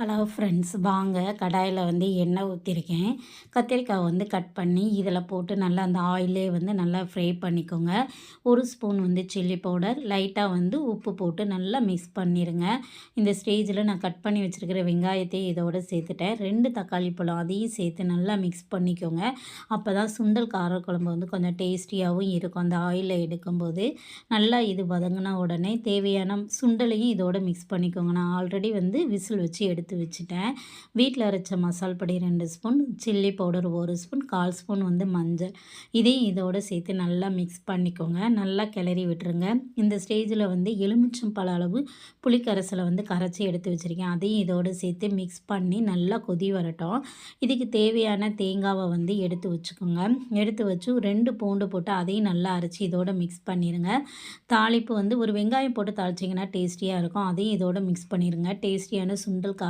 Hello friends, வாங்க கடாயில் எண்ணெய் ஊற்றிருக்கேன். கத்திரிக்காய் கட் பண்ணி இதில் போட்டு நல்லா அந்த ஆயிலே நல்லா ஃப்ரை பண்ணிக்கோங்க. ஒரு ஸ்பூன் சில்லி பவுடர், லைட்டாக உப்பு போட்டு நல்லா மிக்ஸ் பண்ணிடுங்க. இந்த ஸ்டேஜில் நான் கட் பண்ணி வச்சுருக்கிற வெங்காயத்தையும் இதோடு சேர்த்துட்டேன். 2 தக்காளி பழம் அதையும் சேர்த்து நல்லா மிக்ஸ் பண்ணிக்கோங்க. அப்போ தான் சுண்டல் காரக்குழம்பு கொஞ்சம் டேஸ்டியாகவும் இருக்கும். அந்த ஆயிலில் எடுக்கும்போது நல்லா இது வதங்கின உடனே தேவையான சுண்டலையும் இதோடு மிக்ஸ் பண்ணிக்கோங்க. நான் ஆல்ரெடி விசில் வச்சு எடுத்து வச்சுட்டேன். வீட்டில் அரைச்ச மசால் பொடி 2 spoon, chilli powder 1 spoon, 1/4 spoon மஞ்சள், இதையும் இதோடு சேர்த்து நல்லா மிக்ஸ் பண்ணிக்கோங்க. நல்லா கிளறி விட்டுருங்க. இந்த ஸ்டேஜில் எலுமிச்சம்பழ அளவு புளிக்கரைசலை கரைச்சி எடுத்து வச்சுருக்கேன். அதையும் இதோடு சேர்த்து மிக்ஸ் பண்ணி நல்லா கொதி வரட்டும். இதுக்கு தேவையான தேங்காவை எடுத்து வச்சுக்கோங்க. எடுத்து வச்சு 2 பூண்டு போட்டு அதையும் நல்லா அரைச்சி இதோட மிக்ஸ் பண்ணிடுங்க. தாளிப்பு ஒரு வெங்காயம் போட்டு தாளிச்சிங்கன்னா டேஸ்டியாக இருக்கும். அதையும் இதோட மிக்ஸ் பண்ணிடுங்க. டேஸ்டியான சுண்டல் கார